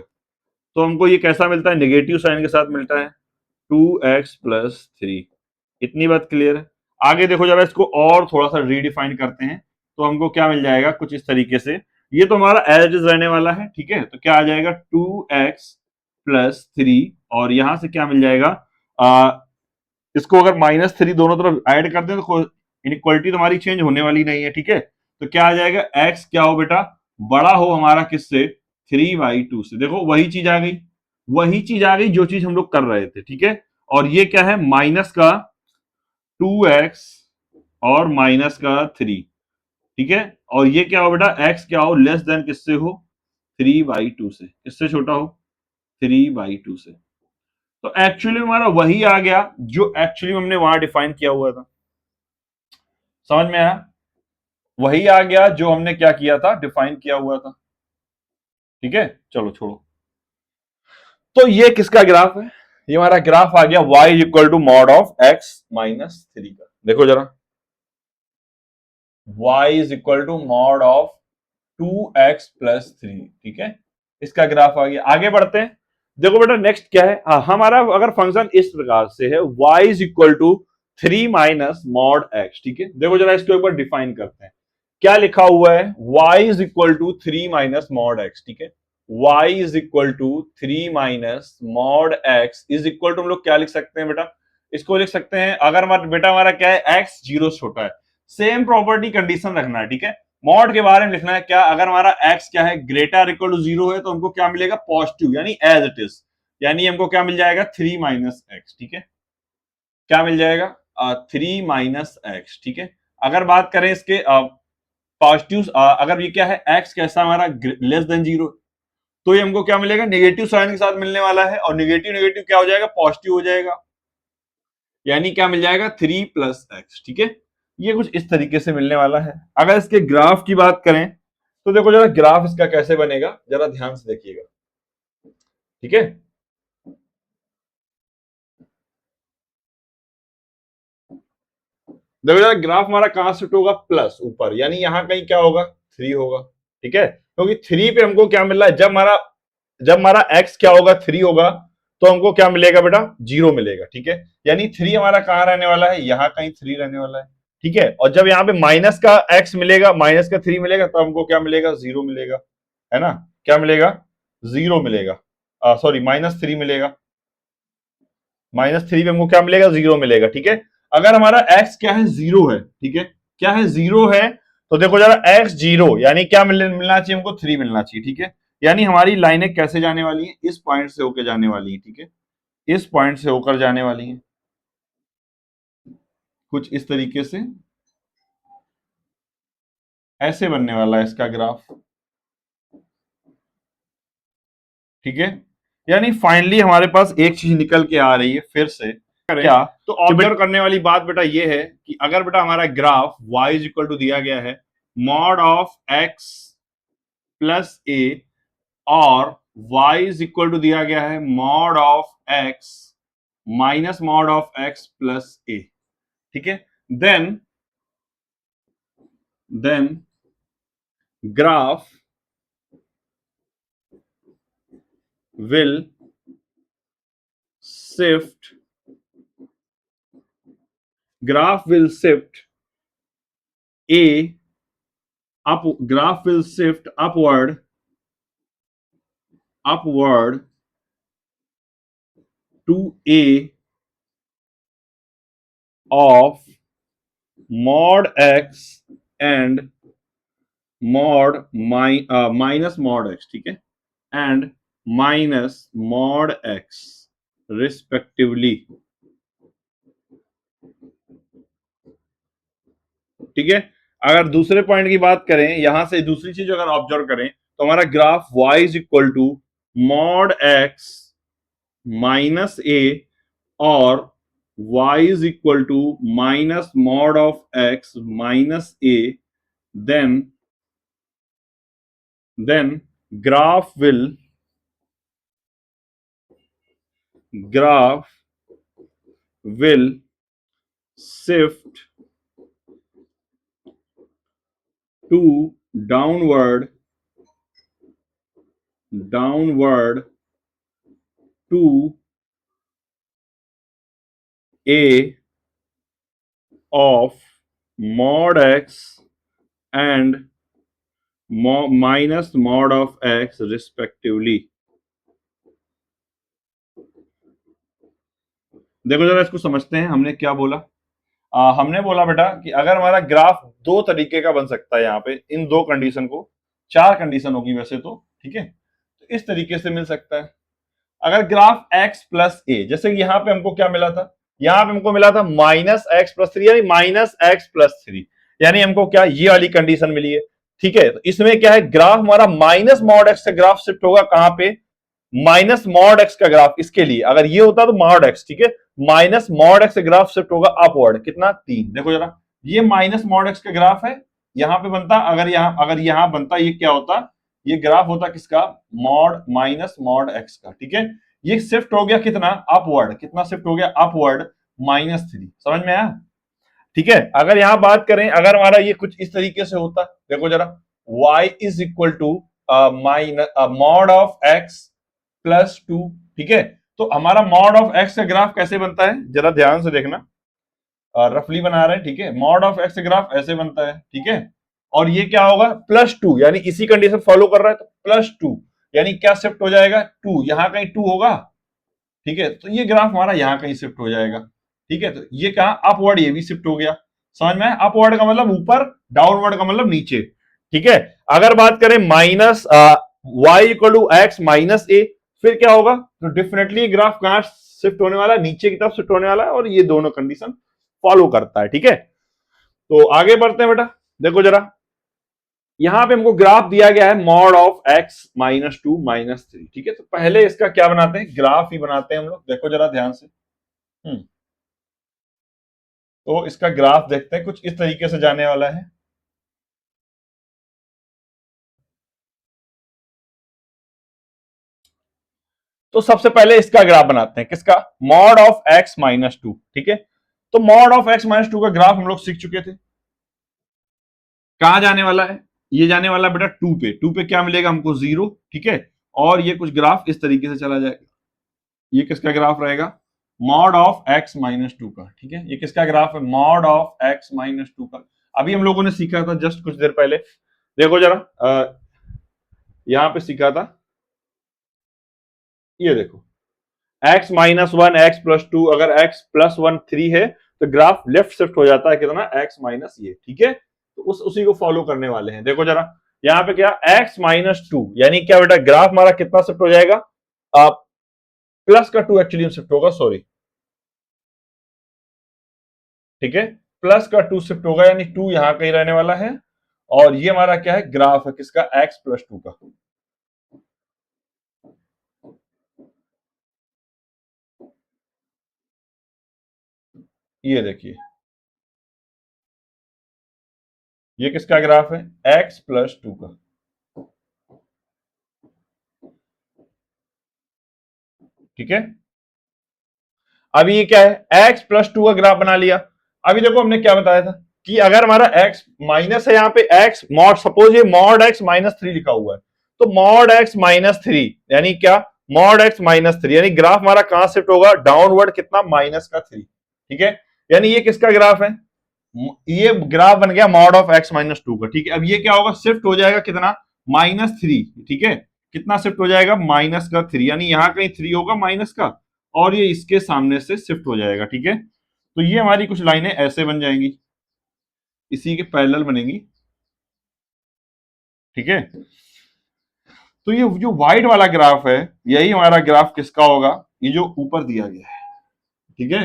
तो हमको ये कैसा मिलता है, नेगेटिव साइन के साथ मिलता है, 2x प्लस 3। इतनी बात क्लियर है। आगे देखो जरा इसको और थोड़ा सा रीडिफाइन करते हैं, तो हमको क्या मिल जाएगा, कुछ इस तरीके से। ये तो हमारा एज इट इज रहने वाला है। ठीक है, तो क्या आ जाएगा, 2x प्लस 3, और यहां से क्या मिल जाएगा, इसको अगर -3 दोनों तरफ ऐड कर दें तो इनइक्वालिटी तो हमारी चेंज होने वाली नहीं है। ठीक है, तो क्या आ जाएगा, x क्या हो बेटा, बड़ा हो हमारा किससे, 3/2 से। देखो वही चीज आ गई, वही चीज आ गई जो चीज हम लोग कर रहे थे। ठीक है, और ये क्या है, माइनस का 2x और माइनस का 3। ठीक है, और ये क्या हो बेटा, x क्या हो, लेस देन किससे हो, 3/2 से। किससे छोटा हो, 3/2 से। तो एक्चुअली हमारा वही आ गया जो एक्चुअली हमने वहां डिफाइन किया हुआ था। समझ में आया, वही आ गया जो हमने क्या किया था, डिफाइन किया हुआ था। ठीक है, चलो छोड़ो। तो ये किसका ग्राफ है, ये हमारा ग्राफ आ गया y equal to mod of x minus 3 का। देखो जरा, y is equal to mod of 2x plus 3। ठीक है, इसका ग्राफ आ गया। आगे बढ़ते हैं, देखो बेटा नेक्स्ट क्या है, हमारा अगर फंक्शन इस प्रकार से है, y is equal to 3 minus mod x। ठीक है, देखो जरा इसको एक बार डिफाइन करते हैं, क्या लिखा हुआ है, y is equal to 3 minus mod x। ठीक है, y is equal to 3 minus mod x is equal to हम लोग क्या लिख सकते हैं बेटा, इसको लिख सकते हैं, अगर हमारा बेटा हमारा क्या है, x 0 से छोटा है, सेम प्रॉपर्टी कंडीशन रखना है। ठीक है, मॉड के बारे में लिखना है क्या, अगर हमारा x क्या है, ग्रेटर इक्वल टू 0 है, तो हमको क्या मिलेगा, पॉजिटिव, यानी एज इट इज, यानी हमको क्या मिल जाएगा, 3 माइनस एक्स। ठीक है, क्या मिल जाएगा, 3 माइनस एक्स। ठीक है, अगर बात करें इसके पॉजिटिव, अगर ये क्या है, x कैसा हमारा लेस देन 0, तो ये हमको क्या मिलेगा, नेगेटिव साइन के साथ मिलने वाला है, और नेगेटिव नेगेटिव क्या हो जाएगा, पॉजिटिव हो जाएगा, यानी क्या मिल जाएगा, 3 प्लस एक्स। ठीक है, ये कुछ इस तरीके से मिलने वाला है। अगर इसके ग्राफ की बात करें तो देखो जरा ग्राफ इसका कैसे बनेगा, जरा ध्यान से देखिएगा। ठीक है, देखो जरा ग्राफ हमारा कहां शिफ्ट होगा, प्लस ऊपर, यानी यहां कहीं क्या होगा, 3 होगा। ठीक है, क्योंकि 3 पे हमको क्या मिल रहा है, जब हमारा x क्या होगा, 3 होगा, तो हमको क्या मिलेगा बेटा, 0 मिलेगा। ठीक है, यानी 3 हमारा कहां रहने वाला है, यहां कहीं 3 रहने वाला है। ठीक है, और जब यहाँ पे माइनस का x मिलेगा, माइनस का 3 मिलेगा, तो हमको क्या मिलेगा, 0 मिलेगा, है ना। क्या मिलेगा, 0 मिलेगा, सॉरी -3 मिलेगा। -3 पे हमको क्या मिलेगा, 0 मिलेगा। ठीक है, अगर हमारा x क्या है, 0 है। ठीक है, क्या है, 0 है, तो देखो जरा x 0 यानी क्या मिलना चाहिए हमको, 3 मिलना चाहिए। ठीक है, यानी हमारी लाइनें कैसे जाने वाली है, इस पॉइंट से होकर जाने वाली है। ठीक है, इस पॉइंट से होकर जाने वाली है, कुछ इस तरीके से ऐसे बनने वाला है इसका ग्राफ। ठीक है, यानी फाइनली हमारे पास एक चीज निकल के आ रही है। फिर से क्या, तो ऑब्जर्व करने वाली बात बेटा ये है कि अगर बेटा हमारा graph y is equal to दिया गया है mod of x plus a, और y इज इक्वल टू दिया गया है mod of x minus mod of x plus a. ठीक है, then graph will shift a up, graph will shift upward to a of mod x and minus mod x। ठीक है, and minus mod x respectively। ठीक है, अगर दूसरे point की बात करें, यहां से दूसरी चीज अगर ऑब्जर्व करें तो हमारा graph y is equal to mod x minus a, और y is equal to minus mod of x minus a, then graph will shift to downward to a of mod x and minus mod of x respectively। देखो जरा इसको समझते हैं, हमने क्या बोला। हमने बोला बेटा कि अगर हमारा ग्राफ दो तरीके का बन सकता है, यहाँ पे इन दो कंडीशन को, चार कंडीशन होगी वैसे तो। ठीक है, तो इस तरीके से मिल सकता है। अगर ग्राफ x प्लस ए, जैसे कि यहाँ पे हमको क्या मिला था, यहाँ पे हमको मिला था माइनस एक्स प्लस थ्री, यानी माइनस एक्स प्लस थ्री, यानी हमको क्या, ये वाली कंडीशन मिली है। ठीक है, तो इसमें क्या है, ग्राफ हमारा माइनस मॉड एक्स से ग्राफ शिफ्ट होगा कहां पे, माइनस मॉड एक्स का ग्राफ। इसके लिए अगर ये होता तो मॉड एक्स, ठीक है, माइनस मॉड एक्स से ग्राफ शिफ्ट होगा अपवर्ड, कितना, 3। देखो जरा, ये माइनस मॉड एक्स का ग्राफ है, यहां पे बनता, अगर यहां बनता, ये क्या होता, ये ग्राफ होता किसका, मॉड माइनस मॉड एक्स का। ठीक है, ये शिफ्ट हो गया कितना, अपवर्ड, कितना शिफ्ट हो गया अपवर्ड, -3। समझ में आया। ठीक है, अगर यहां बात करें, अगर हमारा ये कुछ इस तरीके से होता, देखो जरा, y is equal to mod of x plus 2। ठीक है, तो हमारा मॉड ऑफ x का ग्राफ कैसे बनता है, जरा ध्यान से देखना, रफली बना रहे हैं। ठीक है, मॉड ऑफ x ग्राफ ऐसे बनता है। ठीक है, और ये क्या होगा, +2, यानी इसी कंडीशन फॉलो कर रहा है, तो +2 यानी क्या शिफ्ट हो जाएगा, 2, यहां कहीं 2 होगा। ठीक है, तो ये ग्राफ हमारा यहां कहीं शिफ्ट हो जाएगा। ठीक है, तो ये कहा अपवर्ड, ये भी शिफ्ट हो गया। समझ में, अपवर्ड का मतलब ऊपर, डाउनवर्ड का मतलब नीचे। ठीक है, अगर बात करें minus y equal to x minus a, फिर क्या होगा, तो डेफिनेटली ग्राफ कहां शिफ्ट होने वाला है, नीचे की तरफ शिफ्ट होने वाला है, और ये दोनों कंडीशन फॉलो करता है। ठीक है, तो आगे बढ़ते हैं बेटा। देखो जरा, यहां पे हमको ग्राफ दिया गया है मॉड ऑफ x -2 -3। ठीक है, तो पहले इसका क्या बनाते हैं, ग्राफ ही बनाते हैं हम लोग। देखो जरा ध्यान से, तो इसका ग्राफ देखते हैं, कुछ इस तरीके से जाने वाला है। तो सबसे पहले इसका ग्राफ बनाते हैं, किसका, मॉड ऑफ x -2। ठीक है, तो मॉड ऑफ x -2 का ग्राफ हम लोग सीख चुके थे। कहां जाने वाला है, ये जाने वाला बेटा 2 पे। 2 पे क्या मिलेगा हमको, 0। ठीक है, और ये कुछ ग्राफ इस तरीके से चला जाएगा, ये किसका ग्राफ रहेगा, मॉड ऑफ x -2 का। ठीक है, ये किसका ग्राफ है, मॉड ऑफ x -2 का। अभी हम लोगों ने सीखा था जस्ट कुछ देर पहले, देखो जरा, यहां पे सीखा था, ये देखो, x minus one, x plus two, अगर x प्लस वन 3 है तो ग्राफ लेफ्ट शिफ्ट हो जाता है कितना, x माइनस ये, ठीक है। तो उसी को फॉलो करने वाले हैं। देखो जरा यहाँ पे क्या, x माइनस टू यानी क्या बेटा, ग्राफ हमारा कितना शिफ्ट हो जाएगा, प्लस का टू एक्चुअली शिफ्ट होगा, सॉरी, ठीक है, प्लस का टू शिफ्ट होगा, यानी टू यहां कहीं रहने वाला है। और ये हमारा क्या है, ग्राफ है किसका, x प्लस टू का। ये देखिए, ये किसका ग्राफ है, x प्लस टू का, ठीक है। अभी ये क्या है, x प्लस टू का ग्राफ बना लिया। अभी देखो हमने क्या बताया था कि अगर हमारा x माइनस है, यहाँ पे x मॉड, सपोज ये मॉड x माइनस थ्री लिखा हुआ है, तो मॉड x माइनस थ्री यानी क्या, मॉड x माइनस थ्री यानी ग्राफ हमारा कहां शिफ्ट होगा, डाउनवर्ड कितना, माइनस का थ्री, ठीक है। यानी ये किसका ग्राफ है, ये ग्राफ बन गया mod of x minus two का, ठीक है। अब ये क्या होगा, शिफ्ट हो जाएगा कितना, माइनस थ्री, ठीक है। कितना शिफ्ट हो जाएगा, माइनस का थ्री, यानी यहां कहीं थ्री होगा माइनस का, और ये इसके सामने से शिफ्ट हो जाएगा, ठीक है। तो ये हमारी कुछ लाइनें ऐसे बन जाएंगी, इसी के पैरेलल बनेंगी, ठीक है। तो ये जो व्हाइट वाला ग्राफ है, यही हमारा ग्राफ किसका होगा, ये जो ऊपर दिया गया है, ठीक है।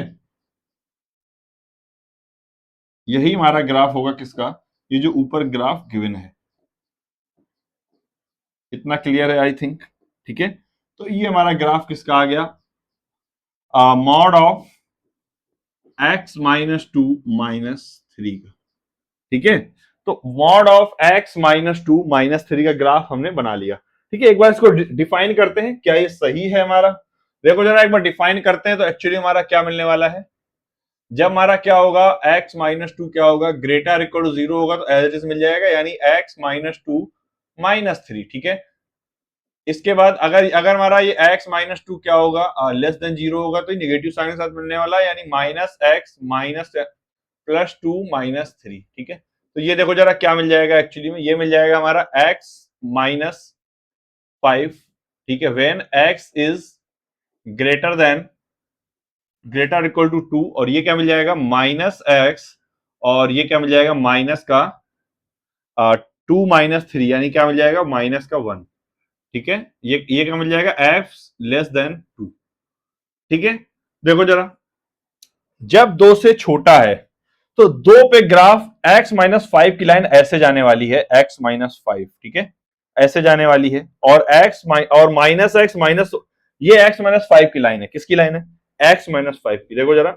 यही हमारा ग्राफ होगा किसका, ये जो ऊपर ग्राफ गिवन है। इतना क्लियर है आई थिंक, ठीक है। तो ये हमारा ग्राफ किसका आ गया, mod of x minus two minus three का, ठीक है। तो mod of x minus two minus three का ग्राफ हमने बना लिया, ठीक है। एक बार इसको डिफाइन करते हैं, क्या ये सही है हमारा, देखो जरा एक बार डिफाइन करते हैं तो एक्चुअली हमारा क्या मिलने वाला है, जब हमारा क्या होगा, x माइनस टू क्या होगा, ग्रेटर इक्वल टू जीरो होगा, तो एज इट इज मिल जाएगा, यानी x minus two minus three, ठीक है। इसके बाद अगर अगर हमारा ये x माइनस टू क्या होगा, लेस देन जीरो होगा, तो नेगेटिव साइन के साथ मिलने वाला है, यानी minus x minus plus two minus three, ठीक है। तो ये देखो जरा क्या मिल जाएगा, एक्चुअली में ये मिल जाएगा हमारा x माइनस फाइव, ठीक है, when x is greater than, greater equal to two, और ये क्या मिल जाएगा, माइनस एक्स, और ये क्या मिल जाएगा, माइनस का टू माइनस थ्री, यानी क्या मिल जाएगा, माइनस का वन, ठीक है। ये क्या मिल जाएगा, f लेस देन टू, ठीक है। देखो जरा, जब दो से छोटा है तो दो पे ग्राफ x माइनस फाइव की लाइन ऐसे जाने वाली है, x माइनस फाइव, ठीक है, ऐसे जाने वाली है, और और माइनस एक्स माइनस, ये x माइनस फाइव की लाइन है, किसकी लाइन है, x माइनस फाइव की। देखो जरा,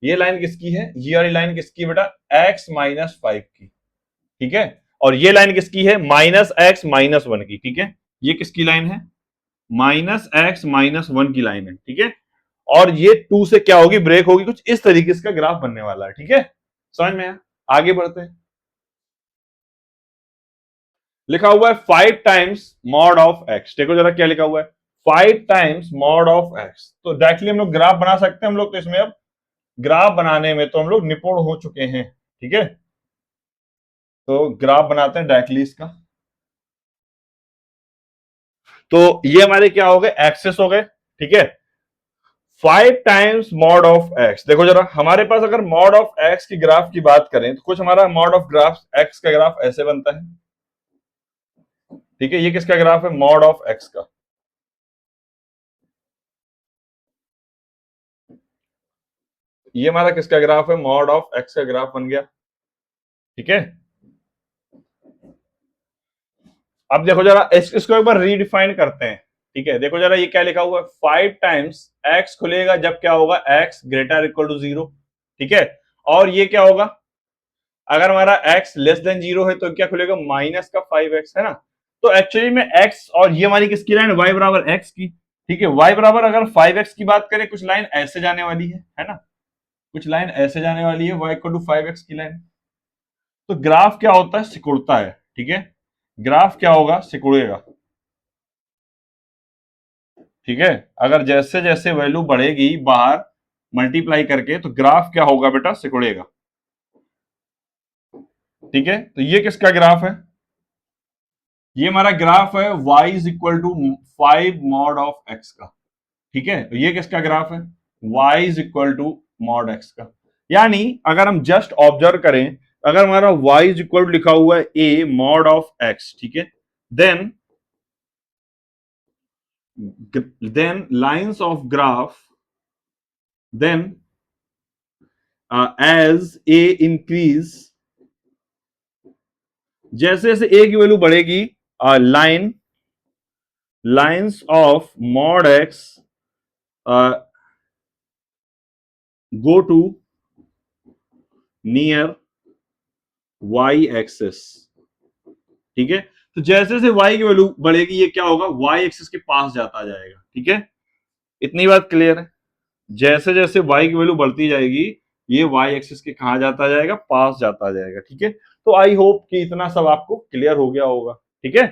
ये लाइन किसकी है, ये वाली लाइन किसकी है बेटा, x माइनस फाइव की, ठीक है। और ये लाइन किसकी है, माइनस एक्स माइनस वन की, ठीक है। ये किसकी लाइन है, माइनस एक्स माइनस वन की लाइन है, ठीक है। और ये टू से क्या होगी, ब्रेक होगी, कुछ इस तरीके से का ग्राफ बनने वाला है, ठीक है। समझ में आया, आगे बढ़ते हैं। लिखा हुआ है 5 टाइम्स मॉड ऑफ एक्स, देखो जरा क्या लिखा हुआ है, 5 टाइम्स मॉड ऑफ एक्स। तो डायरेक्टली हम लोग ग्राफ बना सकते हैं, हम लोग तो इसमें अब ग्राफ बनाने में तो हम लोग निपुण हो चुके हैं, ठीक है। तो ग्राफ बनाते हैं डायरेक्टली इसका। तो ये हमारे क्या हो गए, एक्सेस हो गए, ठीक है। 5 टाइम्स मॉड ऑफ एक्स, देखो जरा हमारे पास अगर मॉड ऑफ एक्स की ग्राफ की बात करें तो कुछ हमारा मॉड ऑफ ग्राफ एक्स का ग्राफ ऐसे बनता है, ठीक है। ये किसका ग्राफ है, मॉड ऑफ एक्स का, ये हमारा किसका ग्राफ है, मॉड ऑफ एक्स का ग्राफ बन गया, ठीक है। अब देखो जरा इसको एक बार रीडिफाइन करते हैं, ठीक है। देखो जरा ये क्या लिखा हुआ है, 5 टाइम्स एक्स खुलेगा जब क्या होगा, x greater equal to zero, ठीक है। और ये क्या होगा, अगर हमारा x लेस देन जीरो है तो क्या खुलेगा, माइनस का 5x, है ना। तो एक्चुअली में x, और ये हमारी किसकी लाइन, y बराबर x की, ठीक है। y बराबर अगर 5x की बात करें, कुछ लाइन ऐसे जाने वाली है ना, कुछ लाइन ऐसे जाने वाली है, y इक्वल टू 5x की लाइन। तो ग्राफ क्या होता है, सिकुड़ता है, ठीक है। ग्राफ क्या होगा, सिकुड़ेगा, ठीक है। अगर जैसे जैसे वैल्यू बढ़ेगी बाहर मल्टीप्लाई करके, तो ग्राफ क्या होगा बेटा, सिकुड़ेगा, ठीक है। तो ये किसका ग्राफ है, ये हमारा ग्राफ है y is equal to 5 mod of x का, ठीक है, तो ये किसका ग्राफ है, y is equal to mod x का। यानी अगर हम जस्ट ऑब्जर्व करें, अगर हमारा y इज इक्वल टू लिखा हुआ है a मॉड ऑफ x, ठीक है, then lines of graph, then as a increase, जैसे जैसे a की वैल्यू बढ़ेगी, lines of mod x go to near y axis, ठीक है। तो जैसे जैसे y की वैल्यू बढ़ेगी ये क्या होगा, y एक्सिस के पास जाता जाएगा, ठीक है। इतनी बात क्लियर है, जैसे जैसे y की वैल्यू बढ़ती जाएगी ये y एक्सिस के कहा जाता जाएगा, पास जाता जाएगा, ठीक है। तो आई होप कि इतना सब आपको क्लियर हो गया होगा, ठीक है।